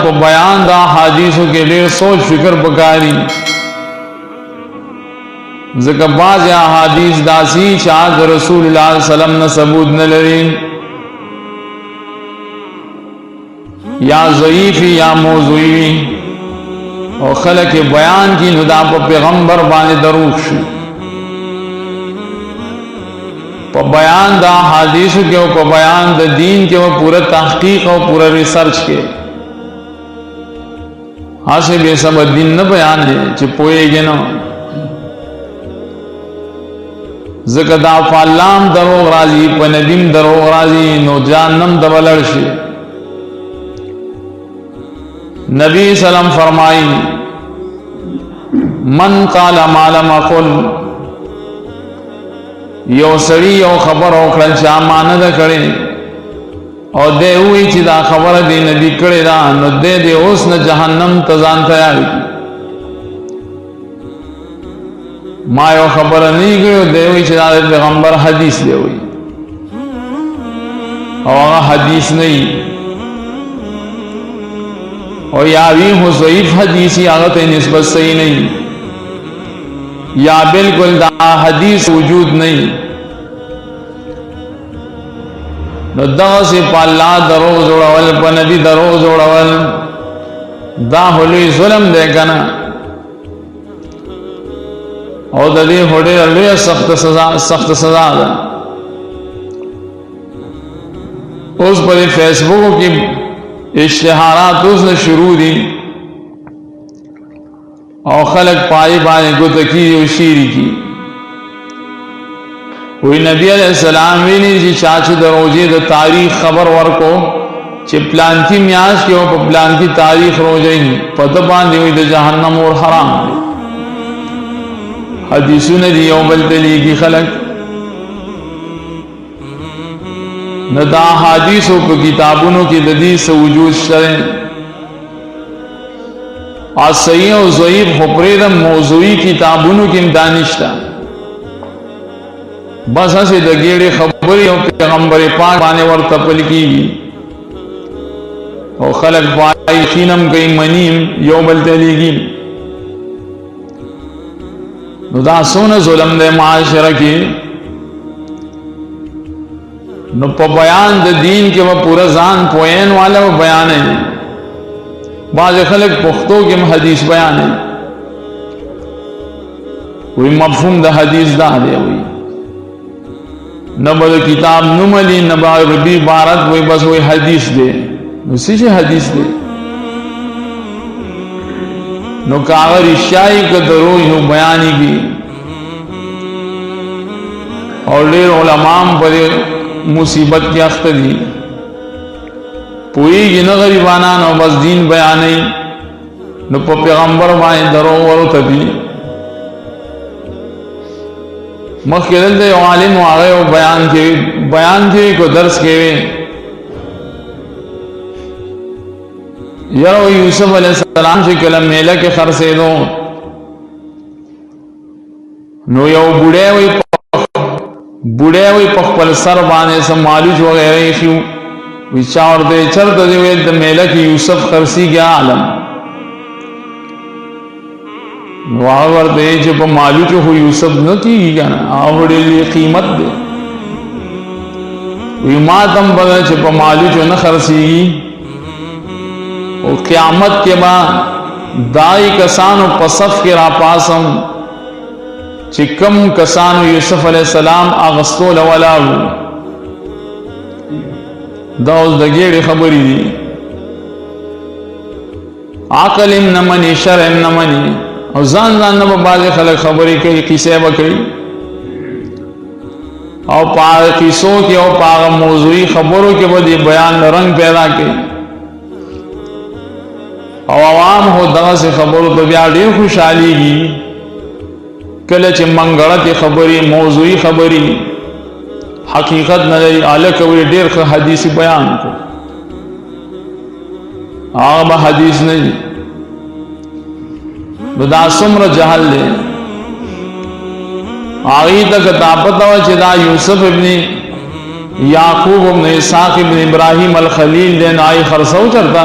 په بیان دا حدیثو کې ډېر سوچ فکر پکاري ځکه بعض احادیث داسي چې د رسول الله صلی الله علیه وسلم نه ثبوت نه لري یا ضعیف یا موضوعی او خلق بیان کی نو دا په پیغمبر باندې دروغ شي په بیان دا حدیثو کې او په بیان د دین کې او پورا تحقیق او پورا ریسرچ کې حاصل به سم دین نه بیان دي چې پوهیږي نو زکه دا فالام دروغ راځي په ندیم دروغ راځي نو جهنم دبلړ شي نبی سلام فرمائی من قال ما لم اقل یو سړی یو خبر او کړل چې امانت کړي او دې وی چې دا خبره دی نبی کړي دا نو دې اوس نه جهنم ته ځان تیار کی ما یو خبره نه کړو دې وی چې دا پیغمبر حدیث دی وی او هغه حدیث نه او یا وی ہو ضعیف حدیثی آغت نسبت صحیح نہیں یا بالکل دا حدیث وجود نہیں نو دا سے پا اللہ دروغ جوڑاول پا نبی دروغ جوڑاول دا حلوی ظلم دے کنا او دا دی ہوڑے لوی سخت سزا دا اس پر فیس بک کی اشتہارات اس نے شروع دی اور خلق پائی بانے گتکی و شیری کی وہی نبی علیہ السلام ویلی جی چاچو دروجی دا تاریخ خبر ورکو چی پلانتی میاش کے پا پلانتی تاریخ روجی پتبان دیوی دا جہنم اور حرام دی حدیثون دی یو بلتلی کی خلق نہ دا حدیثوں کو کتابوں کی حدیث وجود شریں اور صحیح و ضعیف خبردم موضوعی کتابوں کی دانشتہ بس ہنسے دگیڑے خبری اور پیغمبر پاک بانے ورطپل کی گی اور خلق پائی خینم کئی منیم یوبل تلی گی نو دا سون ظلم دے معاشرہ کی نو پا بیان دا دین کے وہ پورا زان پوین والا وہ بیان ہے بعض خلق پختوں کے حدیث بیان ہے وہی مفہوم دا حدیث دا دے ہوئی نبا دا کتاب نمالی نبا ربی بارت وہی بس وہی حدیث دے اسی سے حدیث دے نو کاغر اشیائی کا دروج ہو بیانی کی اور لیر علماء پر مصیبت کی اخت دی پوئی گی نہ غریبانا نو بس دین بیانی نو پا پیغمبر بائی درو ورو تبی مخیلل دے عالم و آغے و بیان کے کو درس کے یرو یوسف علیہ السلام سے کلم میلہ کے خرسے دو نو یو بوڑے ہوئی پخپل سر بانے سم مالوچ وغیرہ شیو وچاور دے چرد دے وید میلہ کی یوسف خرسی گیا عالم نواغر دے جب مالوچ ہو یوسف نہ کی گیا نا آوڑے لیے قیمت دے وی ماتم بدا جب مالوچ نہ خرسی گی اور قیامت کے بعد دائی کسان و پصف کے راپاسم چکم کسانو یوسف علیہ السلام آغستو لولاو داوز دگیڑ خبری دی عقل ام نمانی شر ام نمانی اور زان نبا باز خلق خبری کئی قصے بکئی اور پا قصوں کی اور پا موضوعی خبروں کے بدی بیان رنگ پیدا کی اور عوام ہو دغا سے خبروں تو بیا ڈیر خوشحالی گی کلچ منگڑت خبری موضوعی خبری حقیقت نظری آلک وی دیر حدیث بیان کو آغا حدیث نہیں دا سمر جہل دے آغی تک تاپتا ہوا چدا یوسف ابن یعقوب ابن اسحاق ابن ابراہیم الخلیل دین آئی خرسو چرتا